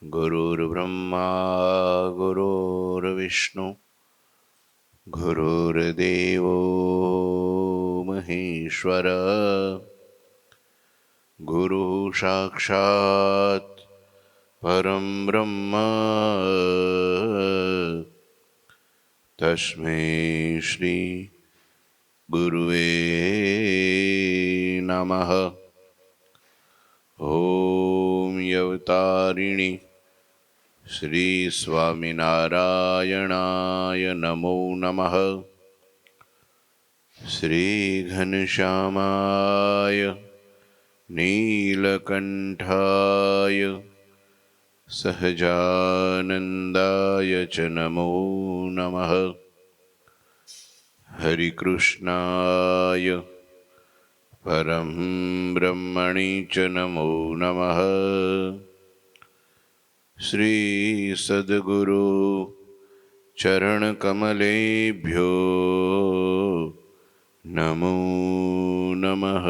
गुरुर्ब्रह्मा गुरुर्विष्णु गुरुर्देवो महेश्वर गुरुः साक्षात् परं ब्रह्म तस्मै श्री गुरुवे नमः। ॐ यवतारिणि श्री स्वामिनारायणाय नमो नमः। श्री घनश्यामाय नीलकंठाय सहजानंदाय च नमो नमः। हरिकृष्णाय परं ब्रह्मणि च नमो नमः। श्री सद्गुरु चरणकमलेभ्यो नमो नमः।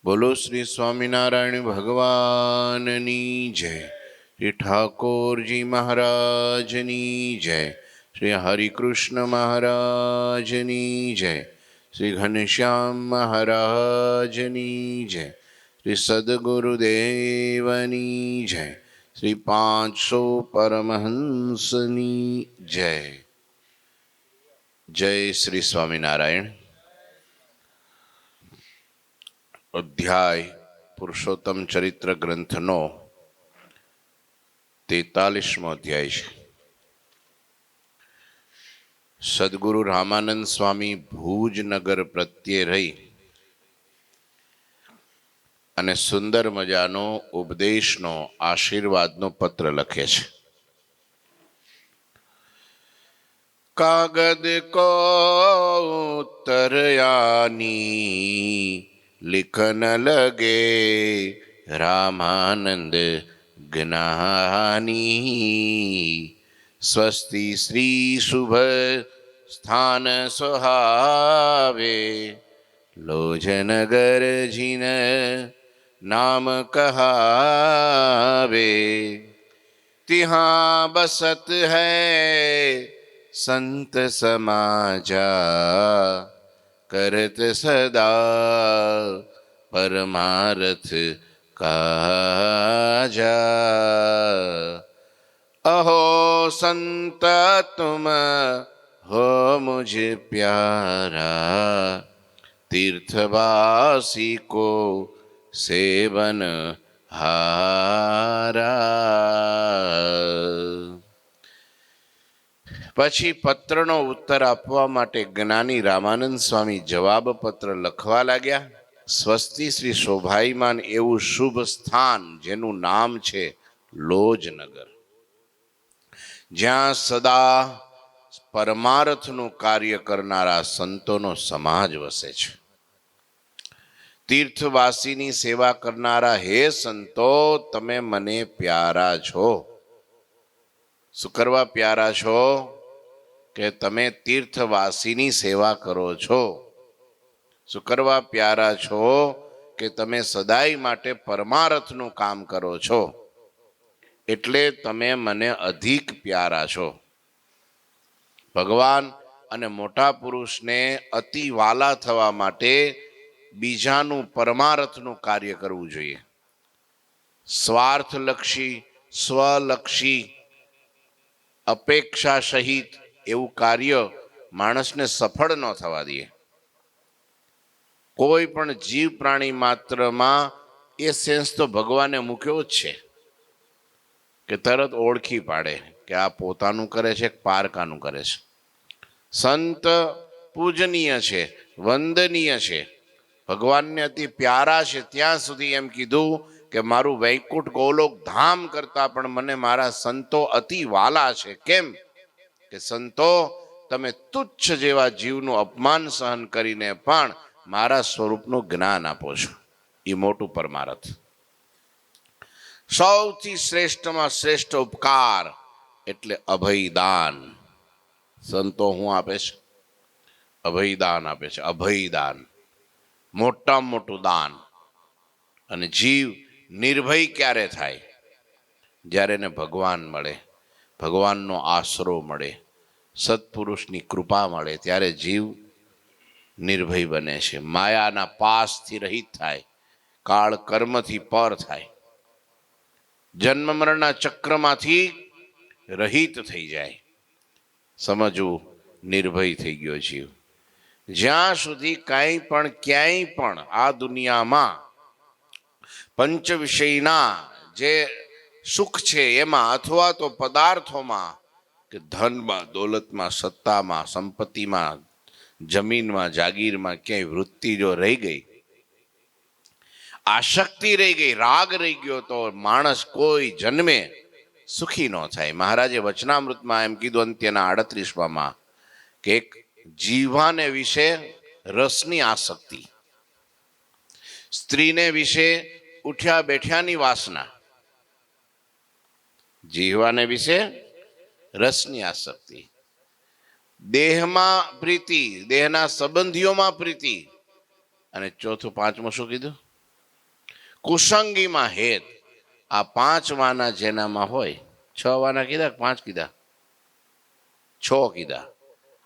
बोलो श्री स्वामिनारायण भगवाननी जय। श्री ठाकुर जी महाराजनी जय। श्री हरिकृष्ण महाराजनी जय। श्री घनश्याम महाराजनी जय। श्री सद्गुरुदेवनी जय। श्री 500 परमहंसनी जय। जय श्री स्वामिनारायण। अध्याय पुरुषोत्तम चरित्र ग्रंथनो 43મો અધ્યાય છે। સદગુરુ રામાનંદ સ્વામી ભુજનગર પ્રત્યે રહી અને સુંદર મજાનો ઉપદેશનો આશીર્વાદનો પત્ર લખે છે। કાગદ કો ઉત્તરયાની लिखन लगे रामानंद ज्ञानी। स्वस्ति श्री शुभ स्थान सुहावे लोजनगर जिन नाम कहावे। तिहाँ बसत है संत समाजा करत सदा परमारथ काजा। अहो संत तुम हो मुझ प्यारा तीर्थवासी को सेवन हारा। પછી પત્રનો ઉત્તર આપવા માટે જ્ઞાની રામાનંદ સ્વામી જવાબ પત્ર લખવા લાગ્યા। સ્વસ્તિ શ્રી શોભાયમાન એવું શુભ સ્થાન જેનું નામ છે લોજનગર, જ્યાં સદા પરમાર્થનું કાર્ય કરનારા સંતોનો સમાજ વસે છે। તીર્થવાસીની સેવા કરનારા હે સંતો, તમે મને પ્યારા છો। શું કરવા પ્યારા છો? કે તમે તીર્થવાસીની સેવા કરો છો। શું કરવા પ્યારા છો? કે તમે સદાય માટે પરમાર્થનું કામ કરો છો, એટલે તમે મને અધિક પ્યારા છો। ભગવાન અને મોટા પુરુષને અતિ વાલા થવા માટે બીજાનું પરમાર્થનું કાર્ય કરવું જોઈએ। સ્વાર્થલક્ષી, સ્વલક્ષી, અપેક્ષા સહિત એવું કાર્ય માણસને સફળ ન થવા દે। કોઈ પણ જીવ પ્રાણી માત્રમાં એ સેન્સ તો ભગવાને મૂક્યો જ છે કે તરત ઓળખી પાડે કે આ પોતાનું કરે છે કે પારકાનું કરે છે। સંત પૂજનીય છે, વંદનીય છે, ભગવાનને અતિ પ્યારા છે। ત્યાં સુધી એમ કીધું કે મારું વૈકુંઠ ગોલોક ધામ કરતા પણ મને મારા સંતો અતિ વાલા છે। કેમ કે સંતો, તમે તુચ્છ જેવા જીવનું અપમાન સહન કરીને પણ મારા સ્વરૂપનું જ્ઞાન આપો છો, એ મોટું પરમાર્થ। સૌથી શ્રેષ્ઠમાં શ્રેષ્ઠ ઉપકાર એટલે અભયદાન। સંતો હું આપે છે? અભયદાન આપે છે। અભયદાન મોટામાં મોટું દાન। અને જીવ નિર્ભય ક્યારે થાય? જ્યારે એને ભગવાન મળે, ભગવાનનો આશરો મળે, સત્પુરુષની કૃપા મળે, ત્યારે જીવ નિર્ભય બને છે, માયાના પાસથી રહિત થાય, કાળ કર્મથી પર થાય, જન્મ મરણના ચક્રમાંથી રહિત થઈ જાય. સમજવું, નિર્ભય થઈ ગયો જીવ. જ્યાં સુધી કાંઈ પણ ક્યાંય પણ આ દુનિયામાં પંચ વિષયના જે સુખ છે એમાં અથવા તો પદાર્થોમાં કે ધનમાં, દોલતમાં, સત્તામાં, સંપત્તિમાં, જમીનમાં, જાગીરમાં ક્યાંય વૃત્તિ જો રહી ગઈ, આસક્તિ રહી ગઈ, રાગ રહી ગયો, તો માણસ કોઈ જન્મે સુખી ન થાય. મહારાજે વચનામૃતમાં એમ કીધું અંત્યના 38માં કે એક જીવાને વિશે રસની આસક્તિ, સ્ત્રીને વિશે ઉઠ્યા બેઠ્યાની વાસના, જીવાને વિશે રસની આસક્તિ, દેહમાં પ્રીતિ, દેહના સંબંધીઓમાં પ્રીતિ, અને ચોથું પાંચમું શું કીધું? કુસંગીમાં હેત. આ 5 વાના જેનામાં હોય, 6 વાના કીધા, 5 કીધા, 6 કીધા.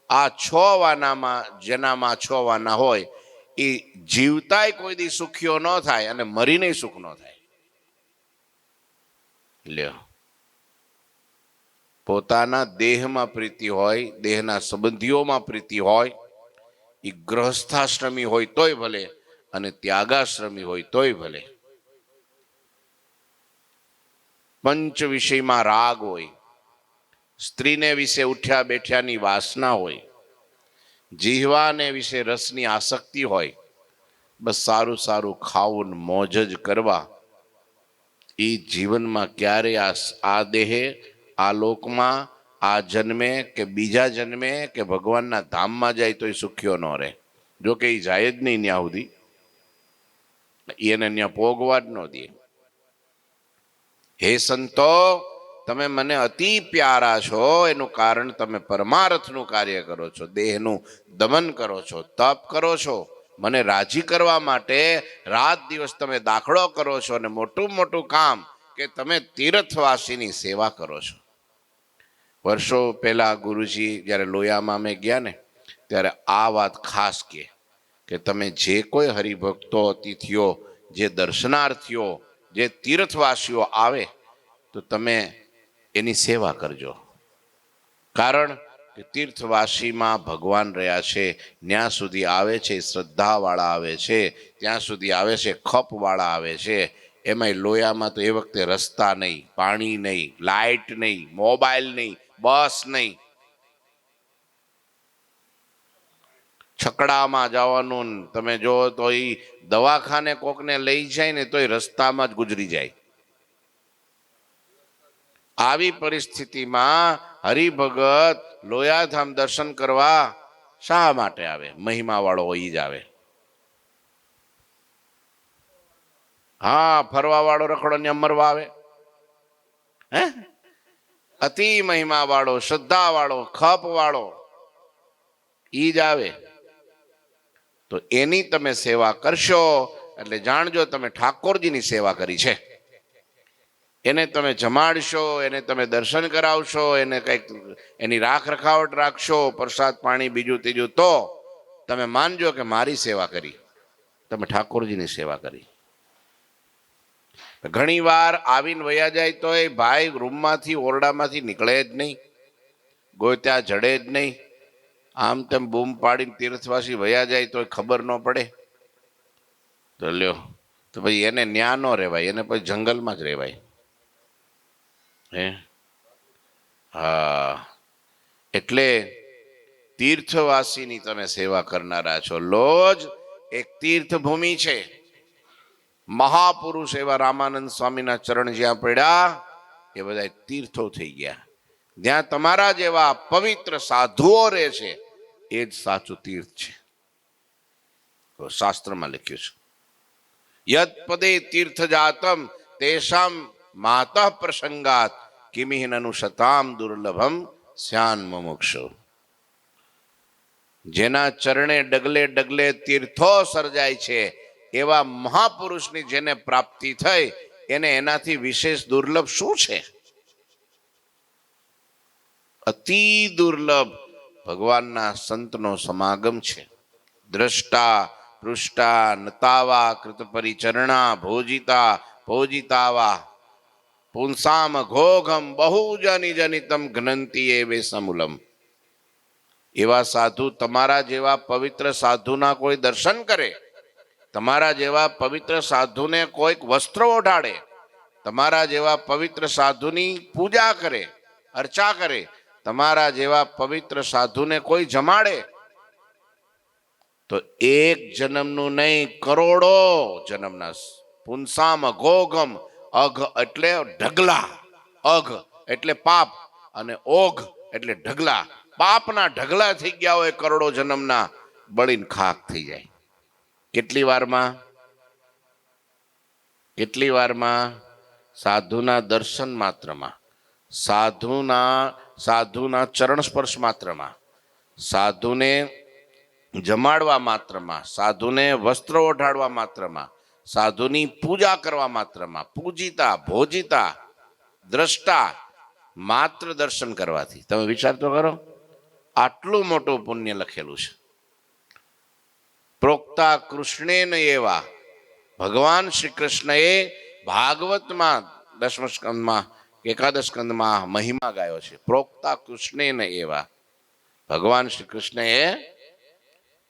આ 6 વાનામાં જેનામાં 6 વાના હોય એ જીવતાય કોઈ દી સુખીઓ ન થાય અને મરીને સુખ ન થાય. લ્યો, પોતાના દેહમાં પ્રીતિ હોય, દેહના સંબંધીઓમાં પ્રીતિ હોય, એ ગૃહસ્થાશ્રમી હોય તોય ભલે અને ત્યાગાશ્રમી હોય તોય ભલે. પંચ વિષયમાં રાગ હોય, સ્ત્રીને વિશે ઉઠ્યા બેઠ્યાની વાસના હોય, જીહવાને વિશે રસની આસક્તિ હોય, બસ સારું સારું ખાવું મોજ જ કરવા. એ જીવનમાં ક્યારે આ દેહે, આ લોકમાં, આ જન્મે કે બીજા જન્મે કે ભગવાનના ધામમાં જાય તોય સુખ્યો ન રહે. જો કે એ જાય જ નહીં ત્યાં સુધી, એને ત્યાં પોગવા જ ન દે. હે સંતો, તમે મને અતિ પ્યારા છો, એનું કારણ તમે પરમાર્થનું કાર્ય કરો છો, દેહનું દમન કરો છો, તપ કરો છો, મને રાજી કરવા માટે રાત દિવસ તમે દાખલો કરો છો, અને મોટું મોટું કામ કે તમે તીર્થવાસીની સેવા કરો છો. વર્ષો પહેલા ગુરુજી જ્યારે લોયામાં અમે ગયા ને, ત્યારે આ વાત ખાસ કે તમે જે કોઈ હરિભક્તો, અતિથિઓ, જે દર્શનાર્થીઓ, જે તીર્થવાસીઓ આવે તો તમે એની સેવા કરજો. કારણ કે તીર્થવાસીમાં ભગવાન રહ્યા છે, ત્યાં સુધી આવે છે શ્રદ્ધાવાળા આવે છે, ત્યાં સુધી આવે છે ખપવાળા આવે છે. એમાંય લોયામાં તો એ વખતે રસ્તા નહીં, પાણી નહીં, લાઇટ નહીં, મોબાઈલ નહીં, બસ નહીં, છકડામાં જવાનું. તમે જો તો એ દવાખાને કોકને લઈ જાય ને તોય રસ્તામાં જ ગુજરી જાય. આવી પરિસ્થિતિમાં હરિભગત લોયાધામ દર્શન કરવા શા માટે આવે? મહિમા વાળો હોય જ આવે. હા, ફરવા વાળો રખડો ને મરવા આવે? હે? અતિ મહિમા વાળો, શ્રદ્ધા વાળો, ખપ વાળો ઈ જ આવે. તો એની તમે સેવા કરશો એટલે જાણજો તમે ઠાકોરજીની સેવા કરી છે. એને તમે જમાડશો, એને તમે દર્શન કરાવશો, એને કંઈક એની રાખ રખાવટ રાખશો, પ્રસાદ પાણી બીજું ત્રીજું, તો તમે માનજો કે મારી સેવા કરી, તમે ઠાકોરજીની સેવા કરી. ઘણી વાર આવીને વયા જાય તો એ ભાઈ રૂમમાંથી, ઓરડામાંથી નીકળે જ નહીં, ગોત્યા જડે જ નહીં. આમ તેમ બૂમ પાડીને તીર્થવાસી વયા જાય તો ખબર ન પડે. તો લ્યો, તો ભાઈ એને ન્યા ન રહેવાય, એને પછી જંગલમાં જ રહેવાય. હે, હા. એટલે તીર્થવાસીની તમે સેવા કરનારા છો. લોજ એક તીર્થભૂમિ છે. મહાપુરુષ એવા રામાનંદ સ્વામીના ચરણ જ્યાં પડ્યા એ બધા તીર્થો થઈ ગયા. જ્યાં તમારા જેવા પવિત્ર સાધુઓ રહે છે એ જ સાચું તીર્થ છે. શાસ્ત્રમાં લખ્યું છે, યદ પદે તીર્થ જાતમ તેષામ માતઃ પ્રસંગાત કિમિહિનનું શતામ દુર્લભમ સ્યાન મુમુક્ષુ. જેના ચરણે ડગલે ડગલે તીર્થો સર્જાય છે એવા મહાપુરુષની જેને પ્રાપ્તિ થઈ એને એનાથી વિશેષ દુર્લભ શું છે? અતિ દુર્લભ ભગવાનના સંતનો સમાગમ છે. દ્રષ્ટા પૃષ્ટા નતાવા કૃત પરિચરણા ભોજિતા ભોજિતાવા પુંસામ ઘોઘમ બહુજની જનિતમ ઘ્નંતી એવે સમૂલમ. એવા સાધુ, તમારા જેવા પવિત્ર સાધુના કોઈ દર્શન કરે, તમારા જેવા પવિત્ર સાધુને કોઈક વસ્ત્ર ઓઢાડે, તમારા જેવા પવિત્ર સાધુની પૂજા કરે, અર્ચા કરે, તમારા જેવા પવિત્ર સાધુને કોઈ જમાડે, તો એક જન્મનું નહીં, કરોડો જન્મના. પુંસામ અઘોગમ, અઘ એટલે ઢગલા, અઘ એટલે પાપ, અને ઓઘ એટલે ઢગલા. પાપના ઢગલા થઈ ગયા હોય કરોડો જન્મના, બળીને ખાક થઈ જાય. કેટલી વારમાં? કેટલી વારમાં? સાધુના દર્શન માત્રમાં, સાધુના ચરણ સ્પર્શ માત્રમાં, સાધુને જમાડવા માત્રમાં, સાધુને વસ્ત્ર ઓઢાડવા માત્રમાં, સાધુની પૂજા કરવા માત્રમાં, પૂજિતા ભોજિતા દ્રષ્ટા, માત્ર દર્શન કરવાથી. તમે વિચાર તો કરો, આટલું મોટું પુણ્ય લખેલું છે. પ્રોક્તા કૃષ્ણેન એવા, ભગવાન શ્રી કૃષ્ણએ ભાગવતમાં 10મા સ્કંદમાં એકાદશ સ્કંદમાં મહિમા ગાયો છે. પ્રોક્તા કૃષ્ણેન એવા, ભગવાન શ્રી કૃષ્ણએ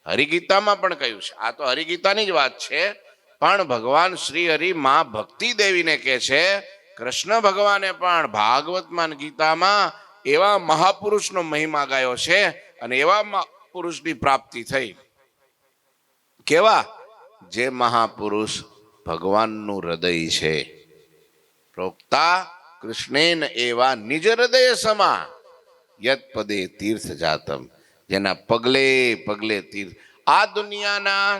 હરિગીતામાં પણ કહ્યું છે. આ તો હરિગીતાની જ વાત છે, પણ ભગવાન શ્રી હરિ માં ભક્તિ દેવીને કહે છે, કૃષ્ણ ભગવાને પણ ભાગવતમાં ગીતામાં એવા મહાપુરુષનો મહિમા ગાયો છે, અને એવા મહાપુરુષની પ્રાપ્તિ થઈ. કેવા? જે મહાપુરુષ ભગવાનનું હૃદય છે. પ્રોક્તા કૃષ્ણેન એવા નિજ હૃદય સમા યત પદે તીર્થ જાતમ, જેના પગલે પગલે તીર્થ. આ દુનિયાના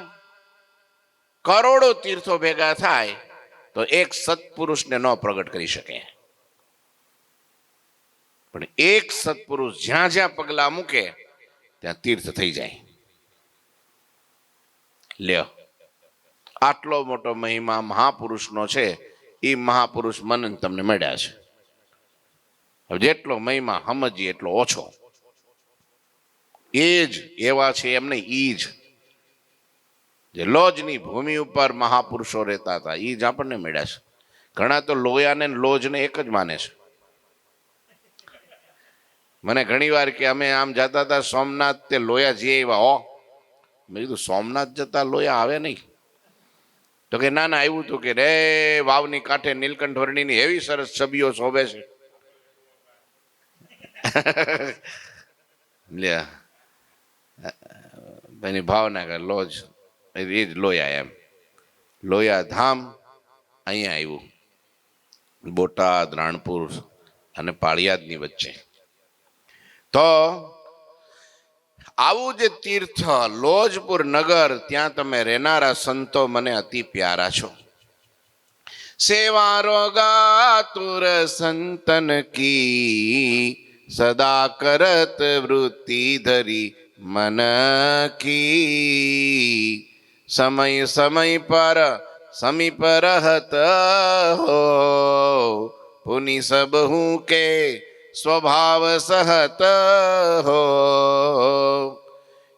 કરોડો તીર્થો ભેગા થાય તો એક સત્પુરુષને ન પ્રગટ કરી શકે, પણ એક સત્પુરુષ જ્યાં જ્યાં પગલા મૂકે ત્યાં તીર્થ થઈ જાય. લ્યો, આટલો મોટો મહિમા મહાપુરુષનો છે. એ મહાપુરુષ મને તમને મળ્યા છે. હવે જેટલો મહિમા સમજીએ એટલો ઓછો. એ જ એવા છે એમને, ઈ જ જે લોજની ભૂમિ ઉપર મહાપુરુષો રહેતા હતા, એ જ આપણને મળ્યા છે. ઘણા તો લોયાને લોજને એક જ માને છે. મને ઘણી વાર કે અમે આમ જતા હતા સોમનાથ, તે લોયા જઈએ એવા. હો, મેં કીધું સોમનાથ જતા લોયા આવે નહીં? તો કે ના ના, આવ્યું હતું કે રે વાવની કાંઠે નીલકંઠ વર્ણીની એવી સરસ છબીઓ શોભે છે. એની ભાવના કર લોજ એ જ લોયા, એમ લોયા ધામ અહીંયા આવ્યું, બોટાદ, રાણપુર અને પાળિયાદની વચ્ચે. તો આવું જે તીર્થ લોજપુર નગર, ત્યાં તમે રહેનારા સંતો મને અતિ પ્યારા છો. સેવા રોગાતુર સંતન કી સદા કરત વૃત્તિ ધરી મન કી. સમય સમય પર સમીપ રહત હો પુનિ સબ હું કે સ્વભાવ સહત હો.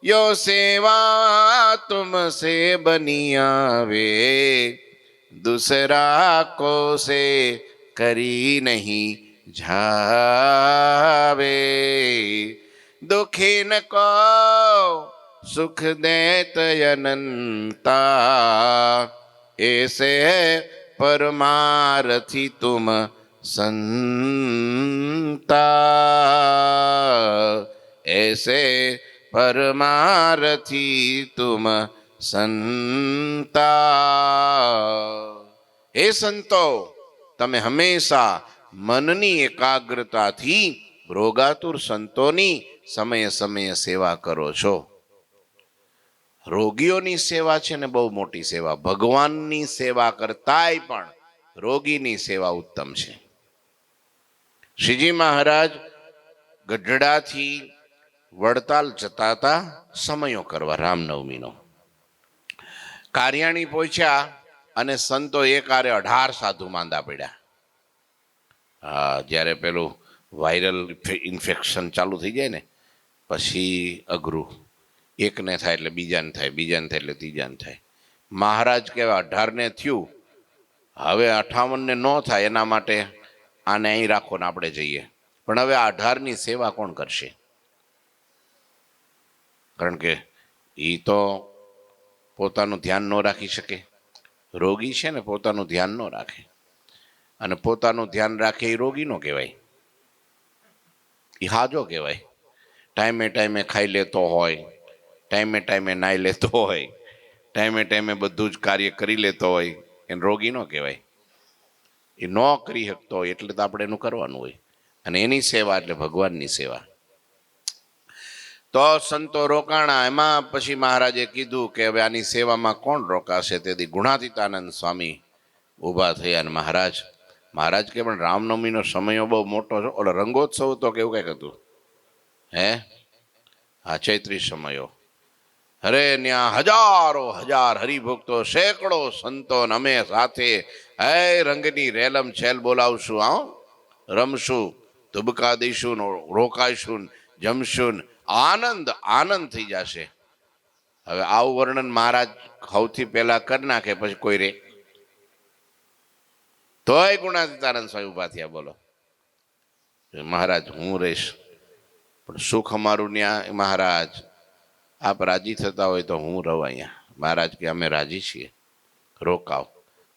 યો સેવા તુમસે બની આવે दूसरा को से करी नहीं जावे. दुखी न को सुख देत अनंता ऐसे परमारथी तुम संता. ऐसे परमारथी तुम સંતા. હે સંતો, તમે હંમેશા મનની એકાગ્રતાથી રોગાતુર સંતોની સમયે સમયે સેવા કરો છો. રોગીઓની સેવા છે ને બહુ મોટી સેવા. ભગવાનની સેવા કરતાય પણ રોગીની સેવા ઉત્તમ છે. શ્રીજી મહારાજ ગઢડાથી વડતાલ જતા હતા સમયો કરવા રામનવમીનો. કારિયાણી પહોંચ્યા અને સંતો એકારે 18 સાધુ માંદા પડ્યા. હા, જ્યારે પેલું વાયરલ ઇન્ફેક્શન ચાલુ થઈ જાય ને પછી અઘરું. એકને થાય એટલે બીજાને થાય, બીજાને થાય એટલે ત્રીજાને થાય. મહારાજ કહેવાય 18ને થયું, હવે 58ને ન થાય એના માટે આને અહીં રાખો ને આપણે જઈએ. પણ હવે 18ની સેવા કોણ કરશે? કારણ કે એ તો પોતાનું ધ્યાન ન રાખી શકે. રોગી છે ને પોતાનું ધ્યાન ન રાખે, અને પોતાનું ધ્યાન રાખે એ રોગી નો કહેવાય, એ હાજો કહેવાય. ટાઈમે ટાઈમે ખાઈ લેતો હોય, ટાઈમે ટાઈમે નાહી લેતો હોય, ટાઈમે ટાઈમે બધું જ કાર્ય કરી લેતો હોય, એને રોગી નો કહેવાય. એ ન કરી શકતો હોય એટલે તો આપણે એનું કરવાનું હોય, અને એની સેવા એટલે ભગવાનની સેવા. તો સંતો રોકાણા. એમાં પછી મહારાજે કીધું કે હવે આની સેવામાં કોણ રોકાશે? તેથી ગુણાતીતાનંદ સ્વામી ઊભા થયા. અને મહારાજ કે પણ રામનવમીનો સમય બહુ મોટો છે, ઓલો રંગોત્સવ તો કેવું કંઈક હતું, હે? હા, ચૈત્રી સમયો. અરે ત્યાં હજારો હજાર હરિભક્તો, સેંકડો સંતો, અમે સાથે હે રંગની રેલમ છેલ બોલાવશું, રમશું, ધુબકા દઈશું, રોકાઈશું, જમશું, આનંદ થઈ જશે. હવે આવું વર્ણન મહારાજ સૌથી પહેલા કરી નાખે, પછી કોઈ રે તોય ગુણાતીતાનંદ સ્વામી ઉભા થયા. બોલો મહારાજ, હું રહીશ પણ સુખ અમારું ન્યા. મહારાજ આપ રાજી થતા હોય તો હું રહું અહીંયા. મહારાજ કે અમે રાજી છીએ, રોકાવ.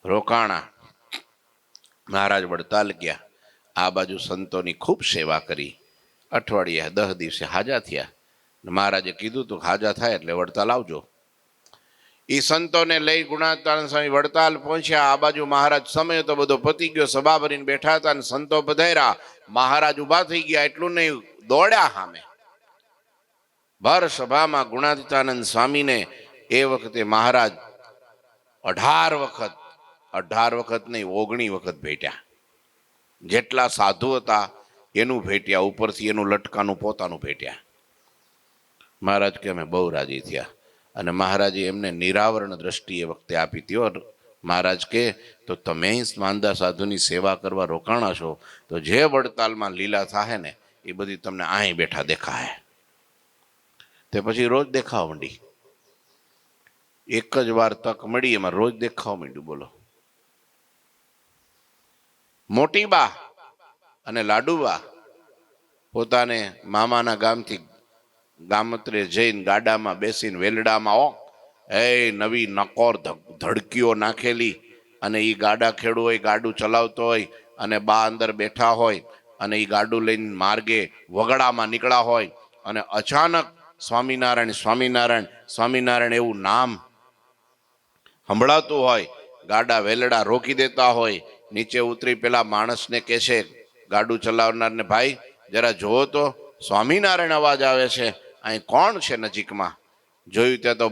રોકાણા. મહારાજ વડતાલ ગયા. આ બાજુ સંતોની ખૂબ સેવા કરી. અઠવાડિયા 10 દિવસે હાજા થયા. મહારાજે કીધું તું હાજા થાય એટલે વડતાલ આવજો. એ સંતોને લઈ ગુણાતીતાનંદ સ્વામી વડતાલ પહોંચ્યા. આ બાજુ મહારાજ સમય તો બધો પતી ગયો, સભા ભરીને બેઠા હતા, અને સંતો પધાર્યા. મહારાજ ઉભા થઈ ગયા, એટલું નહીં દોડ્યા સામે. ભર સભામાં ગુણાતીતાનંદ સ્વામીને એ વખતે મહારાજ 18 વખત નહીં, 19 વખત ભેટ્યા. જેટલા સાધુ હતા એનું ભેટ્યા, ઉપરથી એનું લટકાનું પોતાનું ભેટ્યા. મહારાજ કે અમે બહુ રાજી થયા. અને મહારાજે એમને નિરાવરણ દ્રષ્ટિ એ વખતે આપી હતી. મહારાજ કે તો તમે માંદા સાધુની સેવા કરવા રોકાણા છો, તો જે વડતાલમાં લીલા થાય ને એ બધી તમને અહીં બેઠા દેખાય. તે પછી રોજ દેખાવા માંડી. એક જ વાર તક મળી, એમાં રોજ દેખાવા માંડ્યું. બોલો, મોટી બા અને લાડુબા પોતાને મામાના ગામથી ગામત્રે જઈને ગાડામાં બેસીને વેલડામાં નવી નકોર ધડકીઓ નાખેલી, અને એ ગાડા ખેડુ હોય, ગાડું ચલાવતો હોય, અને બા અંદર બેઠા હોય, અને એ ગાડું લઈને માર્ગે વગડામાં નીકળ્યા હોય, અને અચાનક સ્વામિનારાયણ સ્વામિનારાયણ સ્વામિનારાયણ એવું નામ સંભળાતું હોય. ગાડા વેલડા રોકી દેતા હોય. નીચે ઉતરી પેલા માણસને કહે છે, ગાડું ચલાવનારને, ભાઈ જરા જોવો તો સ્વામિનારાયણ અવાજ આવે છે, અહીં કોણ છે નજીકમાં? જોયું ત્યાં તો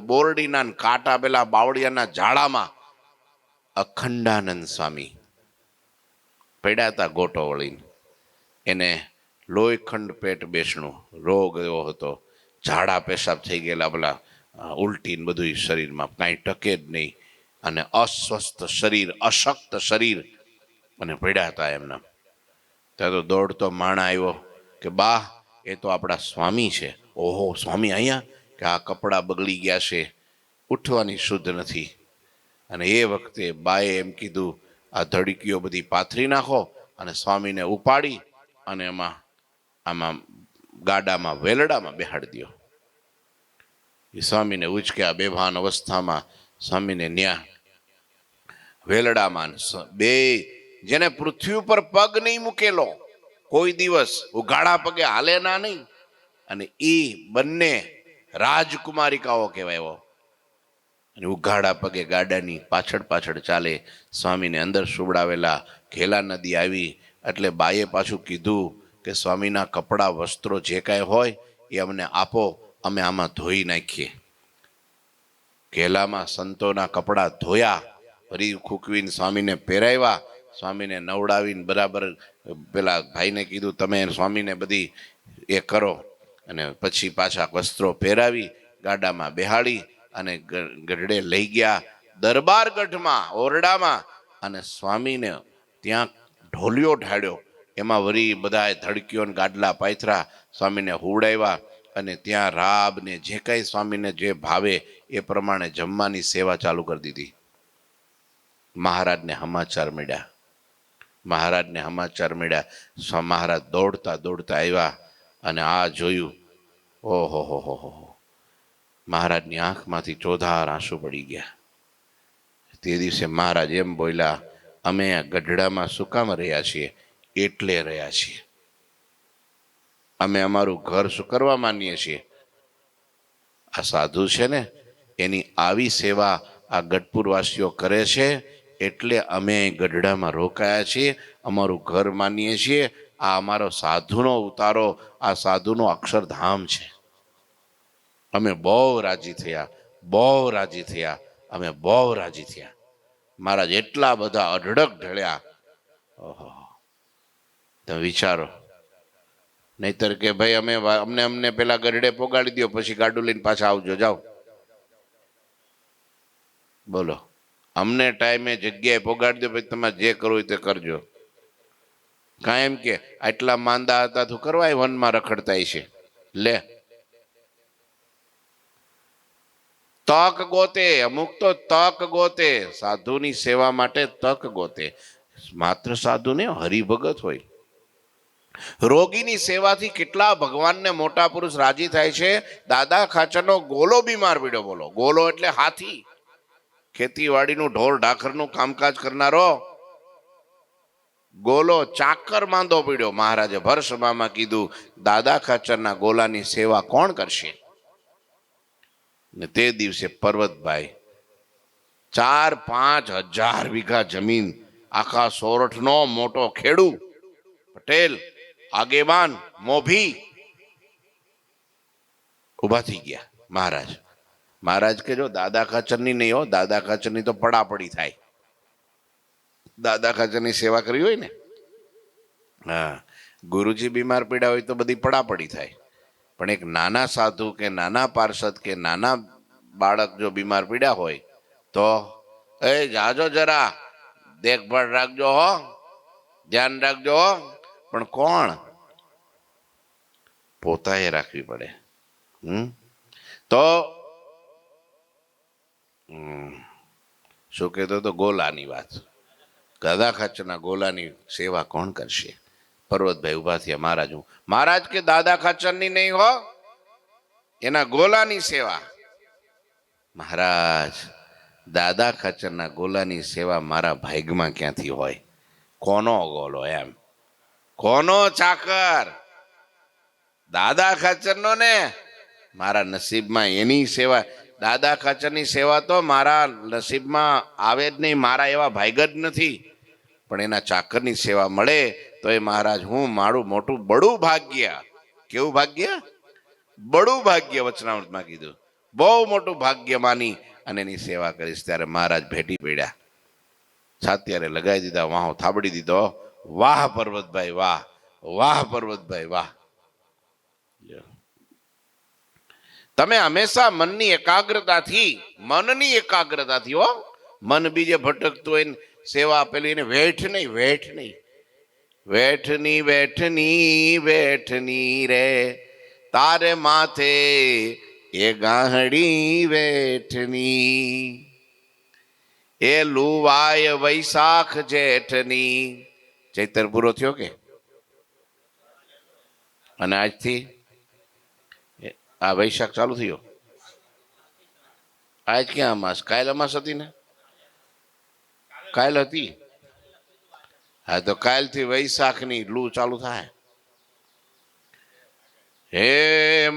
બોરડીના કાંટા પેલા બાવળિયાના ઝાડામાં અખંડાનંદ સ્વામી પડ્યા હતા, ગોટો વળીને. એને લોહીખંડ પેટ બેસણું રોગ એવો હતો, ઝાડા પેશાબ થઈ ગયેલા, પેલા ઉલટી ને બધું શરીરમાં, કાંઈ ટકે જ નહીં, અને અસ્વસ્થ શરીર, અશક્ત શરીર, અને પડ્યા હતા એમના. ત્યાં તો દોડતો માણા આવ્યો કે બા, એ તો આપણા સ્વામી છે. ઓહો, સ્વામી અહીંયા? કે આ કપડાં બગડી ગયા છે, ઉઠવાની શુદ્ધ નથી. અને એ વખતે બાએ એમ કીધું, આ ધડકીઓ બધી પાથરી નાખો, અને સ્વામીને ઉપાડી અને આમાં ગાડામાં વેલડામાં બેહાડી દો. એ સ્વામીને ઉચક્યા. બેભાન અવસ્થામાં સ્વામીને ન્યા વેલડામાં, બે જેને પૃથ્વી ઉપર પગ નહીં મૂકેલો કોઈ દિવસ, ઉઘાડા પગે હાલે ના નહીં, અને એ બંને રાજકુમારિકાઓ કહેવાય. અને ઉઘાડા પગે ગાડાની પાછળ પાછળ ચાલે. સ્વામીને અંદર સુવડાવેલા. ઘેલા નદી આવી એટલે બાએ પાછું કીધું કે સ્વામીના કપડાં વસ્ત્રો જે કાંઈ હોય એ અમને આપો, અમે આમાં ધોઈ નાખીએ. ઘેલામાં સંતોના કપડાં ધોયા, ફરી ખૂકવીને સ્વામીને પહેરાવ્યા. સ્વામીને નવડાવીને બરાબર પેલા ભાઈને કીધું તમે સ્વામીને બધી એ કરો, અને પછી પાછા વસ્ત્રો પહેરાવી ગાડામાં બેહાડી અને ગઢડે લઈ ગયા. દરબારગઢમાં ઓરડામાં, અને સ્વામીને ત્યાં ઢોલિયો ઢાળ્યો, એમાં વળી બધાએ ધડકીઓ ને ગાડલા પાથરા, સ્વામીને હુવડાવ્યા, અને ત્યાં રાબ ને જે કંઈ સ્વામીને જે ભાવે એ પ્રમાણે જમવાની સેવા ચાલુ કરી દીધી. મહારાજને સમાચાર મળ્યા. મહારાજ દોડતા દોડતા આવ્યા અને આ જોયું. ઓહો હો હો હો. મહારાજની આંખમાંથી ચોધાર આંસુ પડી ગયા. તે દિવસે મહારાજ એમ બોલ્યા, અમે આ ગઢડામાં શું કામ રહ્યા છીએ? એટલે રહ્યા છીએ. અમે અમારું ઘર શું કરવા માનીએ છીએ? આ સાધુ છે ને એની આવી સેવા આ ગઢપુરવાસીઓ કરે છે, એટલે અમે ગઢડામાં રોકાયા છીએ, અમારું ઘર માનીએ છીએ. આ અમારો સાધુનો ઉતારો, આ સાધુનો અક્ષરધામ છે. અમે બહુ રાજી થયા, અમે બહુ રાજી થયા. મહારાજ એટલા બધા અઢળક ઢળ્યા. ઓહો, તમે વિચારો. નહીતર કે ભાઈ અમને પેલા ગઢડે પોગાડી દો, પછી ગાડું લઈને પાછા આવજો, જાઓ. બોલો, અમને ટાઈમે જગ્યાએ પોગાડી દો, પછી તમારે જે કરવું હોય તે કરજો. કાંઈ એમ કે આટલા માંદા હતા તો કરવા વનમાં રખડતા છે. લે, તક ગોતે, અમુક તો તક ગોતે, સાધુની સેવા માટે તક ગોતે. માત્ર સાધુ ને હરિભગત હોય. રોગીની સેવાથી કેટલા ભગવાનને મોટા પુરુષ રાજી થાય છે. દાદા ખાચરનો ગોલો બીમાર પડ્યો. બોલો, ગોલો એટલે હાથી, ખેતીવાડીનું ઢોર ઢાખરનું કામકાજ કરનારો ગોલો ચાકર માંદો પડ્યો. મહારાજે ભરસભામાં કીધું, દાદા ખાચરના ગોલાની સેવા કોણ કરશે? ને તે દિવસે પર્વતભાઈ 4-5 હજાર વીઘા જમીન, આખા સોરઠનો મોટો ખેડૂ, પટેલ આગેવાન, મોભી ઉભા થઈ ગયા. મહારાજ કે જો દાદા ખાચરની નહીં હો, દાદા ખાચરની તો પડાપડી થાય. દાદા ખાચરની સેવા કરવી હોય ને, હા, ગુરુજી બીમાર પડ્યા હોય તો બધી પડાપડી થાય. પણ એક નાના સાધુ કે નાના પાર્ષદ કે નાના બાળક જો બીમાર પડ્યા હોય તો એ જાજો જરા દેખભાળ રાખજો હો, ધ્યાન રાખજો હો. પણ કોણ? પોતાએ રાખવી પડે. તો શું કહેતો તો? ગોલાની વાત. દાદા ખાચરના ગોલાની સેવા કોણ કરશે? પર્વતભાઈ ઉભા થયા. મહારાજ કે દાદા ખાચરની નહીં હો, એના ગોલાની સેવા. મહારાજ, દાદા ખાચરના ગોલાની સેવા મારા ભાગ્યમાં ક્યાંથી હોય? કોનો ગોલો? એમ કોનો ચાકર? દાદા ખાચરનો ને. મારા નસીબમાં એની સેવા, દાદા ખાચરની સેવા તો મારા નસીબમાં આવે જ નહીં. મારા એવા ભાગ્ય જ નથી. પણ એના ચાકરની સેવા મળે તો એ મહારાજ, હું મારું મોટું બડું ભાગ્ય. કેવું ભાગ્ય? બડું ભાગ્ય. વચનામૃતમાં કીધું, બહુ મોટું ભાગ્ય માની અને એની સેવા કરીશ. ત્યારે મહારાજ ભેટી પડ્યા, છાતીયારે લગાવી દીધા, વાહો થાબડી દીધો. વાહ પર્વતભાઈ વાહ, વાહ પર્વતભાઈ વાહ. તમે હંમેશા મનની એકાગ્રતાથી હો, મન બીજે ભટકતું હોય, સેવા આપેલી એને વેઠ નહીં. વેઠની રે તારે માથે એ ગાહડી વેઠની, એ લુવાય વૈશાખ જેઠની. ચૈતર પૂરો થયો કે? અને આજથી આ વૈશાખ ચાલુ થયો. આજ ક્યાં અમાસ? કાલ અમાસ હતી ને? કાલ હતી. હા, તો કાલથી વૈશાખની લૂ ચાલુ થાય. હે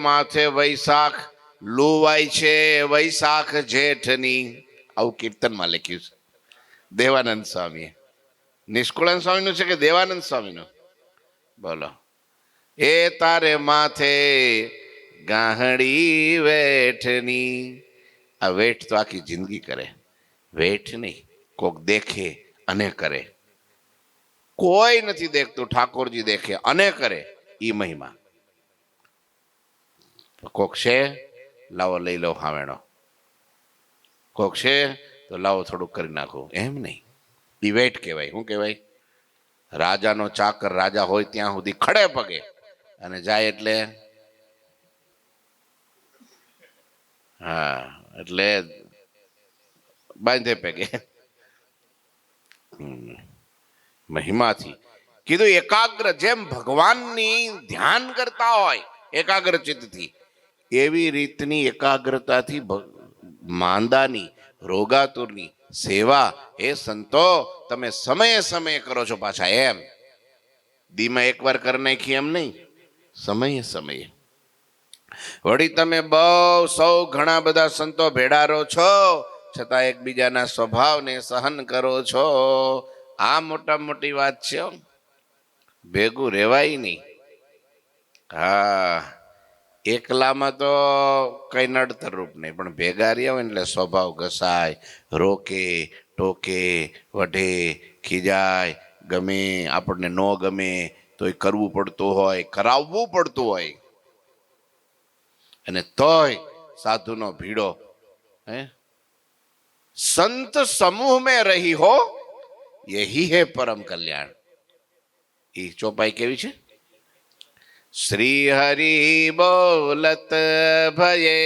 માથે વૈશાખ લુવાય છે, વૈશાખ જેઠની. આવું કીર્તનમાં લખ્યું છે દેવાનંદ સ્વામીએ. નિષ્કુળાનંદ સ્વામીનું છે કે દેવાનંદ સ્વામીનું? બોલો. એ તારે માથે ગાહડી વેઠની. આ વેઠ તો આખી જિંદગી કરે. વેઠ નહીં, કોક દેખે અને કરે. કોઈ નથી દેખતું, ઠાકોરજી દેખે અને કરે. ઈ મહિમા. કોક છે, લાવો લઈ લો હાવેણો. કોક છે, તો લાવો થોડુંક કરી નાખો, એમ નહીં. ડિવેટ કહેવાય. શું કહેવાય? રાજાનો ચાકર રાજા હોય ત્યાં સુધી ખડે પગે, અને જાય એટલે હા એટલે બાંધે પગે. મહિમાથી કીધું એકાગ્ર, જેમ ભગવાનની ધ્યાન કરતા હોય એકાગ્ર ચિત્તથી, એવી રીતની એકાગ્રતાથી માંદાની રોગાતુરની સેવા એ સંતો તમે સમયે સમયે કરો છો. પાછા એમ દીમાં એકવાર કરી નાખી એમ નહીં, સમયે સમયે. વળી તમે બહુ સૌ ઘણા બધા સંતો ભેડારો છો, છતાં એકબીજાના સ્વભાવને સહન કરો છો. આ મોટા મોટી વાત છે. ભેગું રહેવાય નહીં. હા, એકલામાં તો કઈ નડતર રૂપ નહીં, પણ ભેગા રહ્યા હોય એટલે સ્વભાવ ઘસાય, રોકે ટોકે, વઢે, ખીજાય, ગમે આપણને ન ગમે તો એ કરવું પડતું હોય, કરાવવું પડતું હોય. અને તોય સાધુનો ભીડો. હે, સંત સમૂહ में रही हो यही है परम कल्याण. એ ચોપાઈ કેવી છે? શ્રી હરિ બોલત ભયે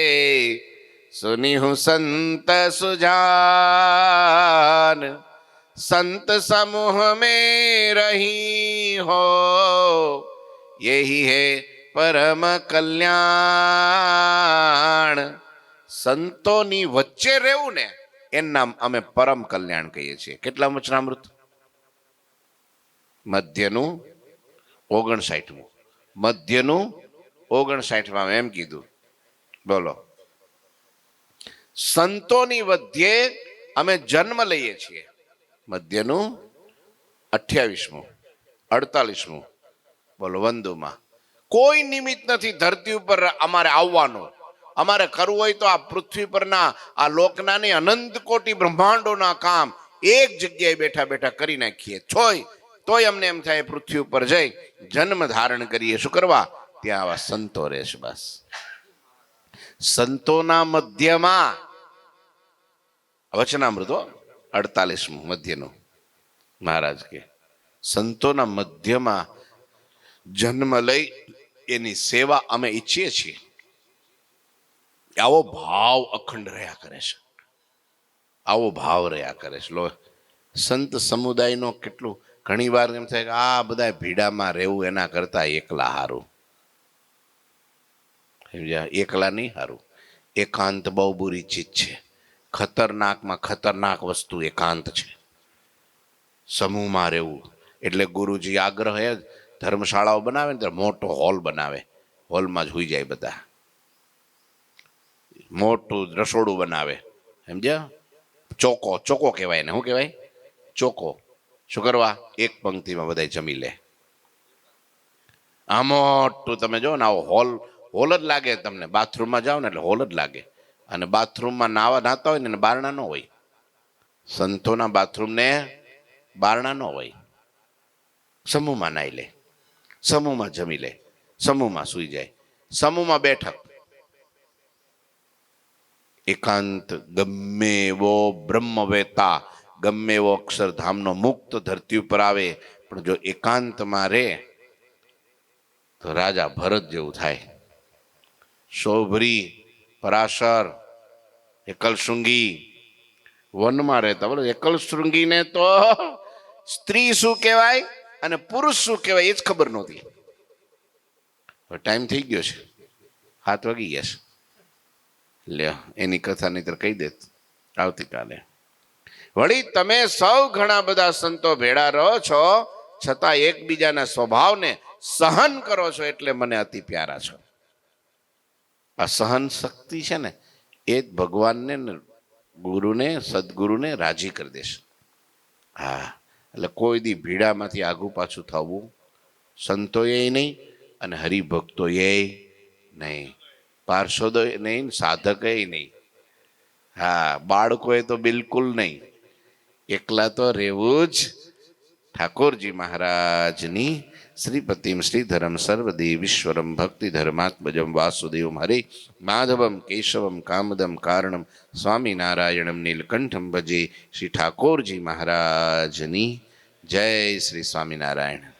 સુનિહુ સંત સુજાન, संत समूह में रही हो यही है परम कल्याण. સંતોની વચ્ચે રહેવું ને એનું નામ અમે પરમ કલ્યાણ કહીએ છીએ. કેટલા વચનામૃત? મધ્યનું 59મું. મધ્યનું 59માં એમ કીધું. બોલો, સંતોની વચ્ચે અમે જન્મ લઈએ છીએ. મધ્યનું 28મું 48મું. બોલો, વંદુમાં કોઈ નિમિત્ત નથી ધરતી ઉપર અમારે આવવાનું. અમારે કરવું હોય તો આ પૃથ્વી પરના આ લોકના ને અનંત કોટી બ્રહ્માંડોના કામ એક જગ્યાએ બેઠા બેઠા કરી નાખીએ. તોય અમને એમ થાય પૃથ્વી ઉપર જઈ જન્મ ધારણ કરીએ. શું કરવા? ત્યાં આવા સંતો રહેશે. બસ, સંતોના મધ્યમાં વચનામૃત 48મું મધ્યનું મહારાજ કે સંતોના મધ્યમાં જન્મ લઈ એની સેવા અમે ઈચ્છીએ છીએ. આવો ભાવ અખંડ રહ્યા કરે છે. આવો ભાવ રહ્યા કરે છે. લો, સંત સમુદાયનો કેટલું ઘણી વાર એમ થાય કે આ બધા ભીડામાં રહેવું એના કરતા એકલા હારું. એકલા નહીં હારું. એકાંત બહુ બુરી ચીજ છે. ખતરનાકમાં ખતરનાક વસ્તુ એકાંત છે. સમૂહમાં રહેવું એટલે ગુરુજી આગ્રહ એ ધર્મશાળાઓ બનાવે ને ત્યારે મોટો હોલ બનાવે. હોલમાં જ હોઈ જાય બધા. મોટું રસોડું બનાવે. સમજ્યા? ચોકો કહેવાય ને. શું કહેવાય? ચોકો. શું કરવા? એક પંક્તિમાં બધા જમી લે. આ મોટું તમે જો ને આવો હોલ જ લાગે તમને. બાથરૂમમાં જાઓ ને એટલે હોલ જ લાગે. અને બાથરૂમમાં નાતા હોય ને બારણા ન હોય. સંતોના બાથરૂમ ને બારણા ન હોય. સમૂહમાં નાઈ લે, સમૂહમાં જમી લે, સમૂહમાં સુઈ જાય, સમૂહમાં બેઠક. એકાંત. ગમે એવો બ્રહ્મવેતા, ગમે એવો અક્ષરધામનો મુક્ત ધરતી ઉપર આવે, પણ જો એકાંતમાં રહે તો રાજા ભરત જેવું થાય. શૌભરી, પરાશર, એકલશૃંગી વનમાં રહેતા. બોલો, એકલશૃંગીને તો સ્ત્રી શું કહેવાય અને પુરુષ શું કહેવાય એ જ ખબર નહોતી. ટાઈમ થઈ ગયો છે, 7 વાગી ગયા છે. લ્યો, એની કથા નહીતર કહી દેત આવતીકાલે. વળી તમે સૌ ઘણા બધા સંતો ભેળા રહો છો, છતાં એકબીજાના સ્વભાવને સહન કરો છો એટલે મને અતિ પ્યારા છો. આ સહન શક્તિ છે ને એ જ ભગવાનને, ગુરુને, સદગુરુને રાજી કરી દેશે. હા, એટલે કોઈ દી ભીડામાંથી આગું પાછું થવું સંતોએ નહીં અને હરિભક્તોએ નહીં, પાર્ષદો નહીં, સાધકે નહીં. હા, બાળકોએ તો બિલકુલ નહીં. એકલા તો રહેવું જ ઠાકોરજી મહારાજની શ્રીપતિમ શ્રીધરમ સર્વદેવીશ્વરમ ભક્તિધર્માત્મજમ વાસુદેવમ હરે માધવમ કેશવમ કામદમ કારણમ સ્વામિનારાયણમ નીલકંઠમ ભજે. શ્રી ઠાકોરજી મહારાજની જય. શ્રી સ્વામિનારાયણ.